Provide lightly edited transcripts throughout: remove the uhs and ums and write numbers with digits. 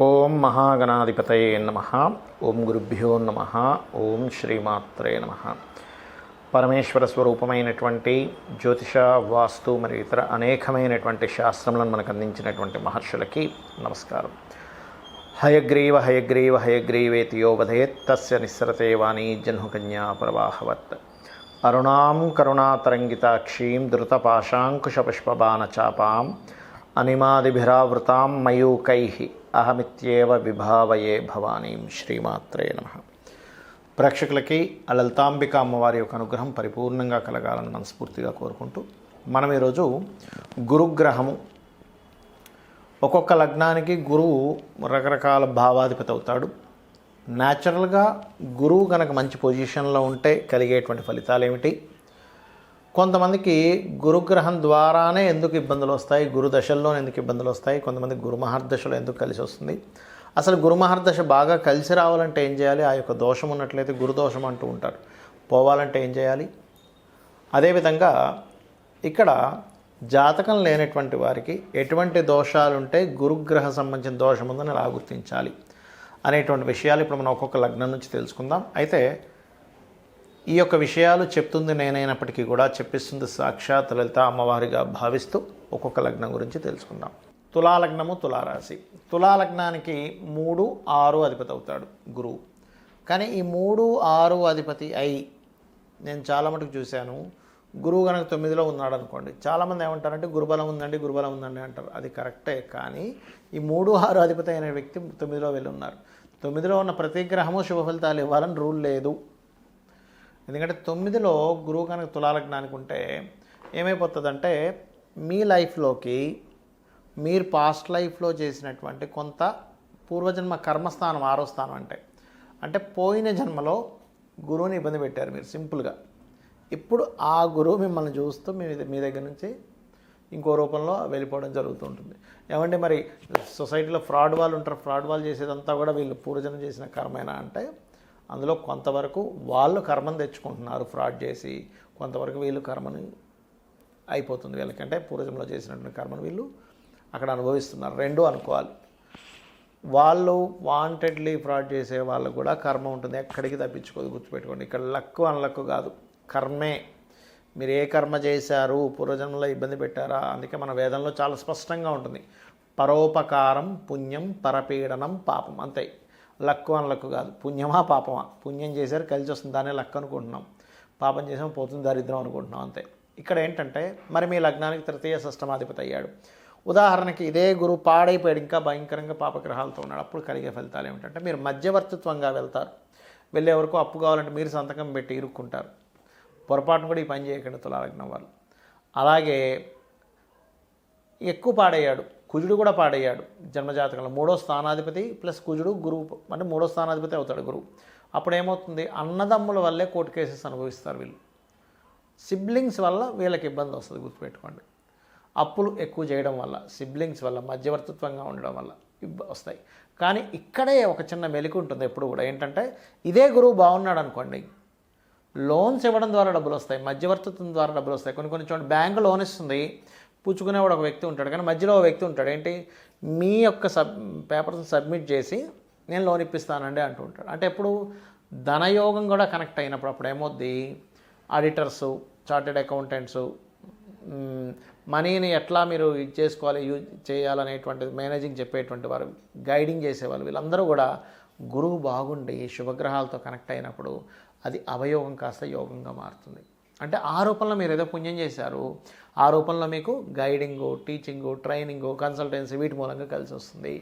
ఓం మహాగణాధిపతయే నమః. ఓం గురుభ్యో నమః. ఓం శ్రీమాత్రే నమః. పరమేశ్వర స్వరూపమైనటువంటి జ్యోతిష, వాస్తు మరియు ఇతర అనేకమైనటువంటి శాస్త్రములను మనకు అందించినటువంటి మహర్షులకి నమస్కారం. హయగ్రీవ హయగ్రీవ హయగ్రీవేతి యో వదేత్ తస్య నిస్సరతే వాణీ జహ్నుకన్యా ప్రవాహవత్. అరుణాం కరుణాతరంగితాక్షీం ధృతపాశాంకుశపుష్పబాణచాపాం అనిమాదిభిరావృతాం మయూకైః అహమిత్యేవ విభావయే భవానీం. శ్రీమాత్రే నమః. ప్రేక్షకులకి ఆ లలితాంబిక అమ్మవారి యొక్క అనుగ్రహం పరిపూర్ణంగా కలగాలని మనస్ఫూర్తిగా కోరుకుంటూ మనం ఈరోజు గురుగ్రహము, ఒక్కొక్క లగ్నానికి గురువు రకరకాల భావాధిపతి అవుతాడు. న్యాచురల్గా గురువు కనుక మంచి పొజిషన్లో ఉంటే కలిగేటువంటి ఫలితాలు ఏమిటి, కొంతమందికి గురుగ్రహం ద్వారానే ఎందుకు ఇబ్బందులు వస్తాయి, గురు దశల్లో ఎందుకు ఇబ్బందులు వస్తాయి, కొంతమంది గురు మహర్దశలో ఎందుకు కలిసి వస్తుంది, అసలు గురు మహర్దశ బాగా కలిసి రావాలంటే ఏం చేయాలి, ఆ యొక్క దోషం ఉన్నట్లయితే గురుదోషం అంటూ ఉంటారు, పోవాలంటే ఏం చేయాలి, అదేవిధంగా ఇక్కడ జాతకం లేనటువంటి వారికి ఎటువంటి దోషాలుంటే గురుగ్రహ సంబంధించిన దోషం ఉందని ఎలా గుర్తించాలి అనేటువంటి విషయాలు ఇప్పుడు మనం ఒక్కొక్క లగ్నం నుంచి తెలుసుకుందాం. అయితే ఈ యొక్క విషయాలు చెప్తుంది నేనైనప్పటికీ కూడా చెప్పిస్తుంది సాక్షాత్ లలిత అమ్మవారిగా భావిస్తూ ఒక్కొక్క లగ్నం గురించి తెలుసుకుందాం. తులాలగ్నము, తులారాశి. తులాలగ్నానికి 3, 6 అధిపతి అవుతాడు గురువు. కానీ ఈ 3, 6 అధిపతి అయి నేను చాలా మటుకు చూశాను, గురువు కనుక 9లో ఉన్నాడు అనుకోండి, చాలామంది ఏమంటారంటే గురుబలం ఉందండి, గురుబలం ఉందండి అంటారు. అది కరెక్టే, కానీ ఈ 3, 6 అధిపతి అయిన వ్యక్తి 9లో వెళ్ళి ఉన్నారు. 9లో ఉన్న ప్రతి గ్రహము శుభ ఫలితాలు ఇవ్వాలని రూల్ లేదు. ఎందుకంటే 9లో గురువు కనుక తులాలగ్నానికి ఉంటే ఏమైపోతుందంటే మీ లైఫ్లోకి మీరు పాస్ట్ లైఫ్లో చేసినటువంటి కొంత పూర్వజన్మ కర్మస్థానం, 6వ స్థానం అంటే పోయిన జన్మలో గురువుని ఇబ్బంది పెట్టారు మీరు సింపుల్గా. ఇప్పుడు ఆ గురువు మిమ్మల్ని చూస్తూ మీ దగ్గర నుంచి ఇంకో రూపంలో వెళ్ళిపోవడం జరుగుతుంటుంది. ఏమంటే మరి సొసైటీలో ఫ్రాడ్ వాళ్ళు ఉంటారు, ఫ్రాడ్ వాళ్ళు చేసేదంతా కూడా వీళ్ళు పూర్వజన్మ చేసిన కర్మేనా అంటే అందులో కొంతవరకు వాళ్ళు కర్మను తెచ్చుకుంటున్నారు ఫ్రాడ్ చేసి, కొంతవరకు వీళ్ళు కర్మని అయిపోతుంది వీళ్ళకంటే పూర్వజంలో చేసినటువంటి కర్మను వీళ్ళు అక్కడ అనుభవిస్తున్నారు. రెండూ అనుకోవాలి. వాళ్ళు వాంటెడ్లీ ఫ్రాడ్ చేసే వాళ్ళకు కూడా కర్మ ఉంటుంది, ఎక్కడికి తప్పించుకోదు. గుర్తుపెట్టుకోండి, ఇక్కడ లక్కు అనలక్కు కాదు, కర్మే. మీరు ఏ కర్మ చేశారు, పూర్వజన్మలో ఇబ్బంది పెట్టారా, అందుకే మన వేదంలో చాలా స్పష్టంగా ఉంటుంది, పరోపకారం పుణ్యం, పరపీడనం పాపం. అంతే, లక్కు అనలక్కు కాదు. పుణ్యమా పాపమా, పుణ్యం చేశారు కలిసి వస్తుంది, దాన్ని లక్కు అనుకుంటున్నాం, పాపం చేసాం పోతుంది దరిద్రం అనుకుంటున్నాం, అంతే. ఇక్కడ ఏంటంటే మరి మీ లగ్నానికి తృతీయ షష్టమాధిపతి అయ్యాడు. ఉదాహరణకి ఇదే గురువు పాడైపోయాడు, ఇంకా భయంకరంగా పాపగ్రహాలతో ఉన్నాడు, అప్పుడు కలిగే ఫలితాలు ఏమిటంటే మీరు మధ్యవర్తిత్వంగా వెళ్తారు. వెళ్ళే వరకు అప్పు కావాలంటే మీరు సంతకం పెట్టి ఇరుక్కుంటారు. పొరపాటును కూడా ఈ పని చేయకండి తులాలగ్నం వాళ్ళు. అలాగే ఎక్కువ పాడయ్యాడు, కుజుడు కూడా పాడయ్యాడు జన్మజాతకంలో. 3వ స్థానాధిపతి ప్లస్ కుజుడు గురువు అంటే 3వ స్థానాధిపతి అవుతాడు గురువు. అప్పుడు ఏమవుతుంది, అన్నదమ్ముల వల్లే కోర్టు కేసెస్ అనుభవిస్తారు వీళ్ళు. సిబ్లింగ్స్ వల్ల వీళ్ళకి ఇబ్బంది వస్తుంది, గుర్తుపెట్టుకోండి. అప్పులు ఎక్కువ చేయడం వల్ల, సిబ్లింగ్స్ వల్ల, మధ్యవర్తిత్వంగా ఉండడం వల్ల వస్తాయి. కానీ ఇక్కడే ఒక చిన్న మెలిక ఉంటుంది ఎప్పుడు కూడా, ఏంటంటే ఇదే గురువు బాగున్నాడు అనుకోండి, లోన్స్ ఇవ్వడం ద్వారా డబ్బులు వస్తాయి, మధ్యవర్తిత్వం ద్వారా డబ్బులు వస్తాయి. కొన్ని చోట్ల బ్యాంకు లోన్ ఇస్తుంది, పుచ్చుకునేవాడు ఒక వ్యక్తి ఉంటాడు, కానీ మధ్యలో ఒక వ్యక్తి ఉంటాడు, ఏంటి మీ యొక్క పేపర్స్ సబ్మిట్ చేసి నేను లోన్ ఇప్పిస్తానండి అంటూ ఉంటాడు. అంటే ఎప్పుడు ధనయోగం కూడా కనెక్ట్ అయినప్పుడు అప్పుడు ఏమవుద్ది, ఆడిటర్సు, చార్టెడ్ అకౌంటెంట్సు, మనీని ఎట్లా మీరు ఇది చేసుకోవాలి, యూజ్ చేయాలనేటువంటిది మేనేజింగ్ చెప్పేటువంటి వారు, గైడింగ్ చేసేవాళ్ళు, వీళ్ళందరూ కూడా గురువు బాగుండి శుభగ్రహాలతో కనెక్ట్ అయినప్పుడు అది అవయోగం కాస్త యోగంగా మారుతుంది. అంటే ఆ రూపంలో మీరు ఏదో పుణ్యం చేశారు, ఆ రూపంలో మీకు గైడింగు, టీచింగు, ట్రైనింగు, కన్సల్టెన్సీ వీటి మూలంగా కలిసి వస్తుంది.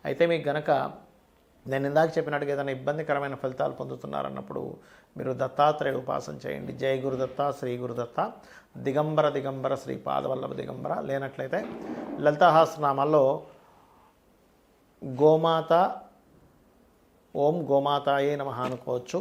అయితే మీకు గనక నేను ఇందాక చెప్పినట్టుగా ఏదైనా ఇబ్బందికరమైన ఫలితాలు పొందుతున్నారన్నప్పుడు మీరు దత్తాత్రేయ ఉపాసన చేయండి. జయ గురుదత్త, శ్రీ గురుదత్త, దిగంబర దిగంబర, శ్రీ పాదవల్లభ దిగంబర. లేనట్లయితే లలితాసహస్రనామాల్లో గోమాత, ఓం గోమాతాయే నమః అనుకోవచ్చు,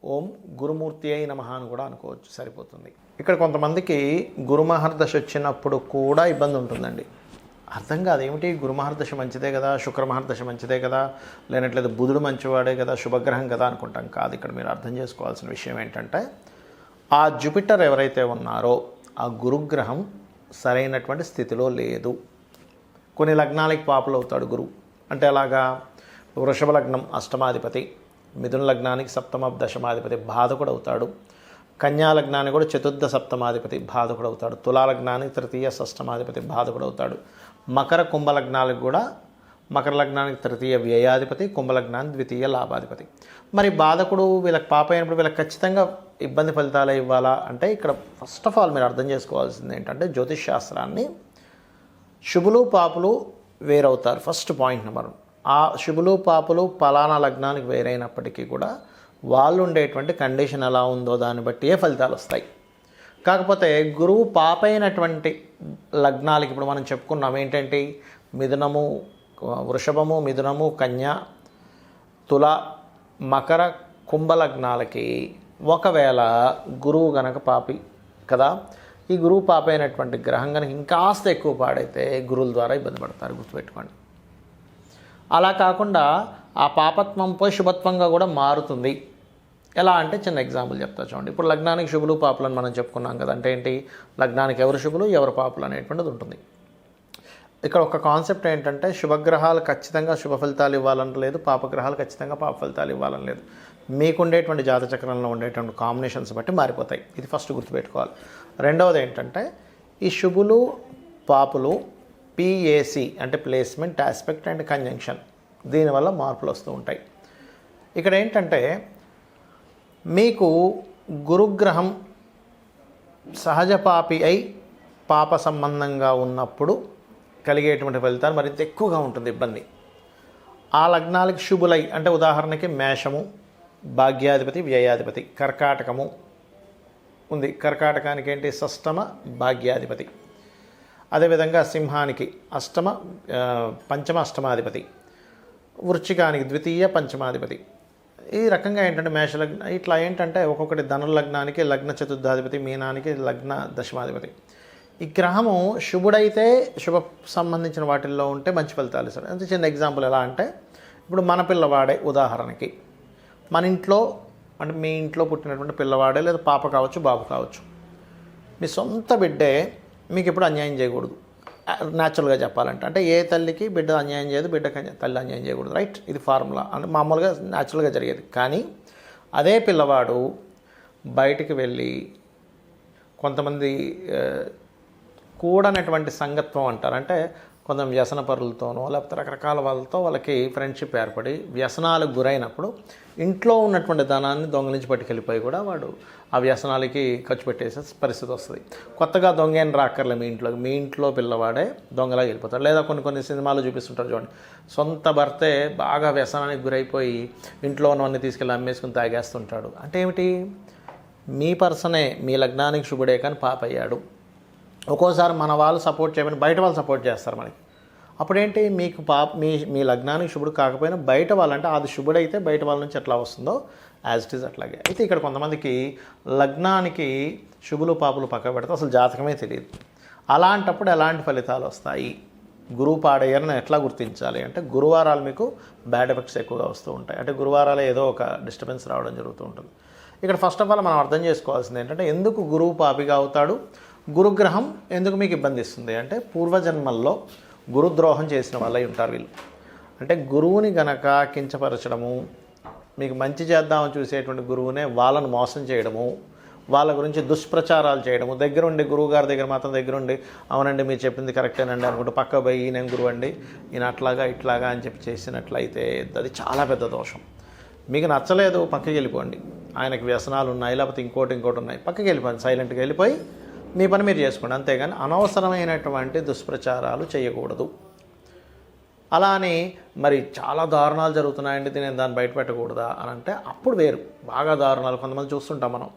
ఓం గురుమూర్తి అయి నమః అని కూడా అనుకోవచ్చు, సరిపోతుంది. ఇక్కడ కొంతమందికి గురుమహర్దశ వచ్చినప్పుడు కూడా ఇబ్బంది ఉంటుందండి. అర్థం కాదు, ఏమిటి గురుమహర్దశ మంచిదే కదా, శుక్రమహర్దశ మంచిదే కదా, లేనట్లేదు బుధుడు మంచివాడే కదా, శుభగ్రహం కదా అనుకుంటాం. కాదు, ఇక్కడ మీరు అర్థం చేసుకోవాల్సిన విషయం ఏంటంటే ఆ జూపిటర్ ఎవరైతే ఉన్నారో ఆ గురుగ్రహం సరైనటువంటి స్థితిలో లేదు. కొన్ని లగ్నాలకి పాపులు అవుతాడు గురువు, అంటే అలాగా వృషభ లగ్నం అష్టమాధిపతి, మిథున లగ్నానికి సప్తమ దశమాధిపతి బాధకుడు అవుతాడు. కన్యా లగ్నానికి కూడా చతుర్థ సప్తమాధిపతి బాధకుడు అవుతాడు. తులా లగ్నానికి తృతీయ షష్టమాధిపతి బాధకుడు అవుతాడు. మకర కుంభ లగ్నాలకు కూడా మకర లగ్నానికి తృతీయ వ్యయాధిపతి, కుంభలగ్నానికి ద్వితీయ లాభాధిపతి. మరి బాధకుడు వీళ్ళకి పాప అయినప్పుడు వీళ్ళకి ఖచ్చితంగా ఇబ్బంది ఫలితాలే ఇవ్వాలా అంటే ఇక్కడ ఫస్ట్ ఆఫ్ ఆల్ మీరు అర్థం చేసుకోవాల్సింది ఏంటంటే జ్యోతిష్ శాస్త్రాన్ని శుభులు పాపులు వేరవుతారు. First point number. ఆ శుభులు పాపులు పలానా లగ్నానికి వేరైనప్పటికీ కూడా వాళ్ళు ఉండేటువంటి కండిషన్ ఎలా ఉందో దాన్ని బట్టి ఏ ఫలితాలు వస్తాయి. కాకపోతే గురువు పాపైనటువంటి లగ్నాలకి ఇప్పుడు మనం చెప్పుకున్నాం ఏంటంటే మిథునము, వృషభము, మిథునము, కన్య, తుల, మకర, కుంభ లగ్నాలకి ఒకవేళ గురువు గనక పాపి కదా, ఈ గురువు పాపైనటువంటి గ్రహం కనుక ఇంకాస్త ఎక్కువ పాడైతే గురువుల ద్వారా ఇబ్బంది పడతారు, గుర్తుపెట్టుకోండి. అలా కాకుండా ఆ పాపత్వం పోయి శుభత్వంగా కూడా మారుతుంది. ఎలా అంటే చిన్న ఎగ్జాంపుల్ చెప్తా చూడండి. ఇప్పుడు లగ్నానికి శుభులు పాపులు అని మనం చెప్పుకున్నాం కదా, అంటే ఏంటి లగ్నానికి ఎవరు శుభులు ఎవరు పాపులు అనేటువంటిది ఉంటుంది. ఇక్కడ ఒక కాన్సెప్ట్ ఏంటంటే శుభగ్రహాలు ఖచ్చితంగా శుభ ఫలితాలు ఇవ్వాలని లేదు, పాపగ్రహాలు ఖచ్చితంగా పాప ఫలితాలు ఇవ్వాలని లేదు. మీకు ఉండేటువంటి జాతచక్రంలో ఉండేటువంటి కాంబినేషన్స్ బట్టి మారిపోతాయి. ఇది ఫస్ట్ గుర్తుపెట్టుకోవాలి. రెండవది ఏంటంటే ఈ శుభులు పాపులు పిఏసి అంటే ప్లేస్మెంట్, ఆస్పెక్ట్ అండ్ కంజంక్షన్, దీనివల్ల మార్పులు వస్తూ ఉంటాయి. ఇక్కడ ఏంటంటే మీకు గురుగ్రహం సహజ పాపి అయి పాప సంబంధంగా ఉన్నప్పుడు కలిగేటువంటి ఫలితాలు మరింత ఎక్కువగా ఉంటుంది ఇబ్బంది. ఆ లగ్నాలకి శుభులై అంటే ఉదాహరణకి మేషము భాగ్యాధిపతి వ్యయాధిపతి, కర్కాటకము ఉంది, కర్కాటకానికి ఏంటి షష్టమ భాగ్యాధిపతి, అదేవిధంగా సింహానికి పంచమ అష్టమాధిపతి, వృశ్చికానికి ద్వితీయ పంచమాధిపతి. ఈ రకంగా ఏంటంటే మేషలగ్న ఇట్లా ఏంటంటే ఒక్కొక్కటి ధనుర్లగ్నానికి లగ్న చతుర్థాధిపతి, మీనానికి లగ్న దశమాధిపతి. ఈ గ్రహము శుభుడైతే శుభ సంబంధించిన వాటిల్లో ఉంటే మంచి ఫలితాలు ఇస్తాడు. అంటే చిన్న ఎగ్జాంపుల్ ఎలా అంటే ఇప్పుడు మన పిల్లవాడే ఉదాహరణకి మన ఇంట్లో అంటే మీ ఇంట్లో పుట్టినటువంటి పిల్లవాడే లేదా పాప కావచ్చు బాబు కావచ్చు, మీ సొంత బిడ్డే మీకు ఎప్పుడు అన్యాయం చేయకూడదు. న్యాచురల్గా చెప్పాలంటే అంటే ఏ తల్లికి బిడ్డ అన్యాయం చేయదు, బిడ్డకి తల్లి అన్యాయం చేయకూడదు, రైట్? ఇది ఫార్ములా అంటే మామూలుగా న్యాచురల్గా జరిగేది. కానీ అదే పిల్లవాడు బయటికి వెళ్ళి కొంతమంది కూడనటువంటి సంగత్వం అంటారు, అంటే కొంత వ్యసన పరులతోనో లేకపోతే రకరకాల వాళ్ళతో వాళ్ళకి ఫ్రెండ్షిప్ ఏర్పడి వ్యసనాలకు గురైనప్పుడు ఇంట్లో ఉన్నటువంటి ధనాన్ని దొంగలించి పట్టుకెళ్ళిపోయి కూడా వాడు ఆ వ్యసనాలకి ఖర్చు పెట్టేసే పరిస్థితి వస్తుంది. కొత్తగా దొంగ ఏం రాక్కర్లే మీ ఇంట్లో పిల్లవాడే దొంగలాగా వెళ్ళిపోతాడు. లేదా కొన్ని సినిమాలు చూపిస్తుంటారు చూడండి, సొంత భర్తే బాగా వ్యసనానికి గురైపోయి ఇంట్లో ఉన్నవన్నీ తీసుకెళ్ళి అమ్మేసుకుని తాగేస్తుంటాడు. అంటే ఏమిటి, మీ పర్సనే మీ లగ్నానికి శుభుడే కానీ పాప అయ్యాడు. ఒక్కోసారి మన వాళ్ళు సపోర్ట్ చేయమని బయట వాళ్ళు సపోర్ట్ చేస్తారు మనకి. అప్పుడేంటి మీకు మీ లగ్నానికి శుభుడు కాకపోయినా బయట వాళ్ళంటే అది శుభుడైతే బయట వాళ్ళ నుంచి ఎట్లా వస్తుందో యాజ్ ఇట్ ఈజ్ అట్లాగే. అయితే ఇక్కడ కొంతమందికి లగ్నానికి శుభులు పాపులు పక్క పెడితే అసలు జాతకమే తెలియదు. అలాంటప్పుడు ఎలాంటి ఫలితాలు వస్తాయి, గురువు పాడయ్యారని ఎట్లా గుర్తించాలి అంటే గురువారాలు మీకు బ్యాడ్ ఎఫెక్ట్స్ ఎక్కువగా వస్తూ ఉంటాయి. అంటే గురువారాలు ఏదో ఒక డిస్టర్బెన్స్ రావడం జరుగుతూ ఉంటుంది. ఇక్కడ ఫస్ట్ ఆఫ్ ఆల్ మనం అర్థం చేసుకోవాల్సింది ఏంటంటే ఎందుకు గురువు పాపిగా అవుతాడు, గురుగ్రహం ఎందుకు మీకు ఇబ్బంది ఇస్తుంది అంటే పూర్వజన్మల్లో గురుద్రోహం చేసిన వాళ్ళై ఉంటారు వీళ్ళు. అంటే గురువుని గనక కించపరచడము, మీకు మంచి చేద్దామని చూసేటువంటి గురువునే వాళ్ళను మోసం చేయడము, వాళ్ళ గురించి దుష్ప్రచారాలు చేయడము, దగ్గరుండి గురువుగారి దగ్గర మాత్రం దగ్గరుండి అవునండి మీరు చెప్పింది కరెక్టేనండి అనుకుంటూ పక్క పోయి ఈయన గురువు అండి ఈయన అట్లాగా ఇట్లాగా అని చెప్పి చేసినట్లయితే అది చాలా పెద్ద దోషం. మీకు నచ్చలేదు పక్కకి వెళ్ళిపోండి, ఆయనకి వ్యసనాలు ఉన్నాయి లేకపోతే ఇంకోటి ఉన్నాయి, పక్కకి వెళ్ళిపోండి, సైలెంట్గా వెళ్ళిపోయి మీ పని మీరు చేసుకోండి. అంతేగాని అనవసరమైనటువంటి దుష్ప్రచారాలు చేయకూడదు. అలా అని మరి చాలా దారుణాలు జరుగుతున్నాయండి నేను దాన్ని బయట పెట్టకూడదా అని అంటే అప్పుడు వేరు. బాగా దారుణాలు కొంతమంది చూస్తుంటాం మనం,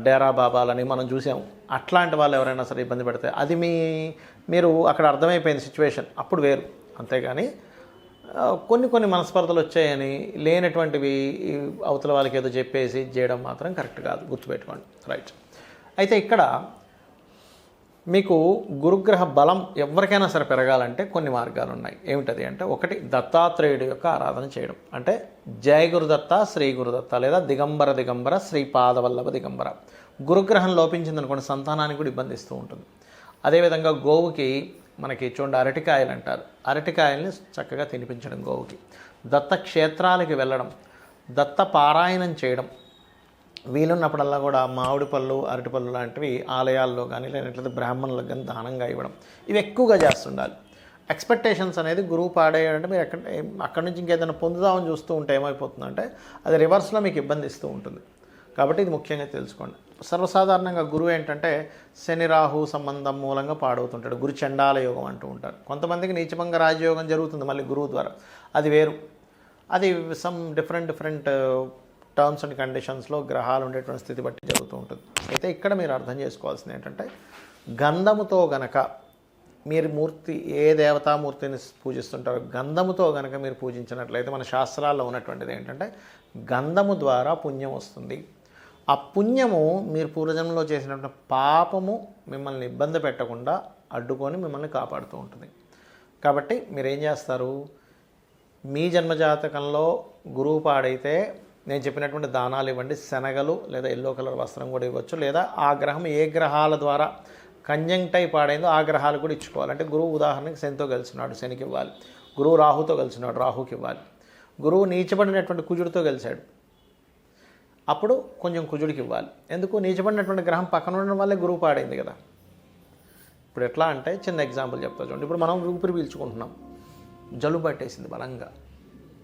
డేరా బాబాలని మనం చూసాము. అట్లాంటి వాళ్ళు ఎవరైనా సరే ఇబ్బంది పెడితే అది మీరు అక్కడ అర్థమైపోయింది సిచ్యువేషన్, అప్పుడు వేరు. అంతేగాని కొన్ని మనస్పర్ధలు వచ్చాయని లేనటువంటివి అవతల వాళ్ళకి ఏదో చెప్పేసి చేయడం మాత్రం కరెక్ట్ కాదు, గుర్తుపెట్టుకోండి, రైట్? అయితే ఇక్కడ మీకు గురుగ్రహ బలం ఎవరికైనా సరే పెరగాలంటే కొన్ని మార్గాలు ఉన్నాయి. ఏమిటది అంటే ఒకటి దత్తాత్రేయుడి యొక్క ఆరాధన చేయడం, అంటే జయ గురుదత్త శ్రీ గురుదత్త లేదా దిగంబర శ్రీపాదవల్లభ దిగంబర. గురుగ్రహం లోపించిందనుకోండి సంతానానికి కూడా ఇబ్బంది ఇస్తూ ఉంటుంది. అదేవిధంగా గోవుకి మనకి చూడండి అరటికాయలు అంటారు, అరటికాయల్ని చక్కగా తినిపించడం గోవుకి. దత్తక్షేత్రాలకి వెళ్ళడం, దత్త పారాయణం చేయడం, వీలున్నప్పుడల్లా కూడా మామిడి పళ్ళు అరటిపళ్ళు లాంటివి ఆలయాల్లో కానీ లేనట్లయితే బ్రాహ్మణులకు కానీ దానంగా ఇవ్వడం, ఇవి ఎక్కువగా చేస్తుండాలి. ఎక్స్పెక్టేషన్స్ అనేది గురువు పాడేయాలంటే మీరు అక్కడి నుంచి ఇంకేదైనా పొందుదామని చూస్తూ ఉంటే ఏమైపోతుందంటే అది రివర్స్లో మీకు ఇబ్బంది ఇస్తూ ఉంటుంది. కాబట్టి ఇది ముఖ్యంగా తెలుసుకోండి. సర్వసాధారణంగా గురువు ఏంటంటే శని రాహు సంబంధం మూలంగా పాడవుతుంటాడు. గురు చండాల యోగం అంటూ ఉంటారు. కొంతమందికి నీచభంగ రాజయోగం జరుగుతుంది మళ్ళీ గురువు ద్వారా, అది వేరు. అది సమ్ డిఫరెంట్ టర్మ్స్ అండ్ కండిషన్స్లో గ్రహాలు ఉండేటువంటి స్థితి బట్టి జరుగుతూ ఉంటుంది. అయితే ఇక్కడ మీరు అర్థం చేసుకోవాల్సింది ఏంటంటే గంధముతో గనక మీరు ఏ దేవతామూర్తిని పూజిస్తుంటారో గంధముతో గనక మీరు పూజించినట్లయితే మన శాస్త్రాల్లో ఉన్నటువంటిది ఏంటంటే గంధము ద్వారా పుణ్యం వస్తుంది. ఆ పుణ్యము మీరు పూర్వజన్మలో చేసినటువంటి పాపము మిమ్మల్ని ఇబ్బంది పెట్టకుండా అడ్డుకొని మిమ్మల్ని కాపాడుతూ ఉంటుంది. కాబట్టి మీరేం చేస్తారు, మీ జన్మజాతకంలో గురువు పాడైతే నేను చెప్పినటువంటి దానాలు ఇవ్వండి. శనగలు లేదా ఎల్లో కలర్ వస్త్రం కూడా ఇవ్వచ్చు. లేదా ఆ గ్రహం ఏ గ్రహాల ద్వారా కంజంక్టై పాడైందో ఆ గ్రహాలు కూడా ఇచ్చుకోవాలి. అంటే గురువు ఉదాహరణకి శనితో కలిసినాడు, శనికి ఇవ్వాలి. గురువు రాహుతో కలిసినాడు, రాహుకి ఇవ్వాలి. గురువు నీచబడినటువంటి కుజుడితో కలిశాడు, అప్పుడు కొంచెం కుజుడికి ఇవ్వాలి. ఎందుకు, నీచబడినటువంటి గ్రహం పక్కన ఉండడం వల్లే గురువు పాడైంది కదా. ఇప్పుడు ఎట్లా అంటే చిన్న ఎగ్జాంపుల్ చెప్తా చూడండి. ఇప్పుడు మనం ఊపిరి పీల్చుకుంటున్నాం, జలుబు పట్టేసింది బలంగా.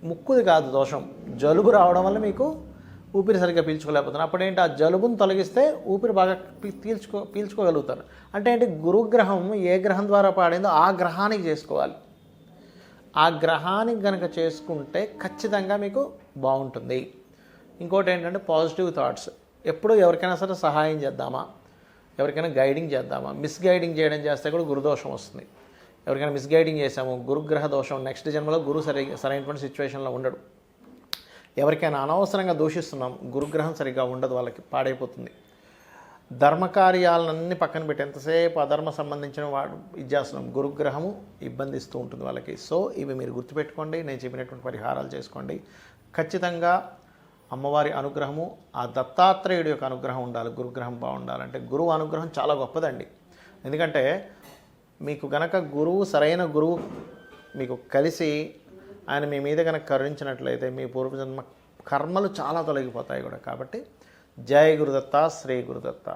ముక్కుది కాదు దోషం, జలుబు రావడం వల్ల మీకు ఊపిరి సరిగ్గా పీల్చుకోలేకపోతున్నారు. అప్పుడేంటి, ఆ జలుబును తొలగిస్తే ఊపిరి బాగా పీల్చుకోగలుగుతారు. అంటే ఏంటి, గురుగ్రహం ఏ గ్రహం ద్వారా పాడిందో ఆ గ్రహానికి చేసుకోవాలి. ఆ గ్రహానికి కనుక చేసుకుంటే ఖచ్చితంగా మీకు బాగుంటుంది. ఇంకోటి ఏంటంటే పాజిటివ్ థాట్స్. ఎప్పుడు ఎవరికైనా సరే సహాయం చేద్దామా, ఎవరికైనా గైడింగ్ చేద్దామా. మిస్గైడింగ్ చేయడం చేస్తే కూడా గురుదోషం వస్తుంది. ఎవరికైనా మిస్గైడింగ్ చేసాము, గురుగ్రహ దోషం, నెక్స్ట్ జన్మలో గురువు సరైనటువంటి సిచ్యువేషన్లో ఉండడు. ఎవరికైనా అనవసరంగా దూషిస్తున్నాం, గురుగ్రహం సరిగ్గా ఉండదు, వాళ్ళకి పాడైపోతుంది. ధర్మకార్యాలన్నీ పక్కన పెట్టి ఎంతసేపు అధర్మ సంబంధించిన వాడు ఇది చేస్తున్నాం, గురుగ్రహము ఇబ్బందిస్తూ ఉంటుంది వాళ్ళకి. సో ఇవి మీరు గుర్తుపెట్టుకోండి, నేను చెప్పినటువంటి పరిహారాలు చేసుకోండి. ఖచ్చితంగా అమ్మవారి అనుగ్రహము, ఆ దత్తాత్రేయుడి యొక్క అనుగ్రహం ఉండాలి. గురుగ్రహం బాగుండాలంటే గురువు అనుగ్రహం చాలా గొప్పదండి. ఎందుకంటే మీకు గనక గురువు సరైన గురువు మీకు కలిసి ఆయన మీ మీద కనుక కరుణించినట్లయితే మీ పూర్వజన్మ కర్మలు చాలా తొలగిపోతాయి కూడా. కాబట్టి జై గురుదత్త, శ్రీ గురుదత్త.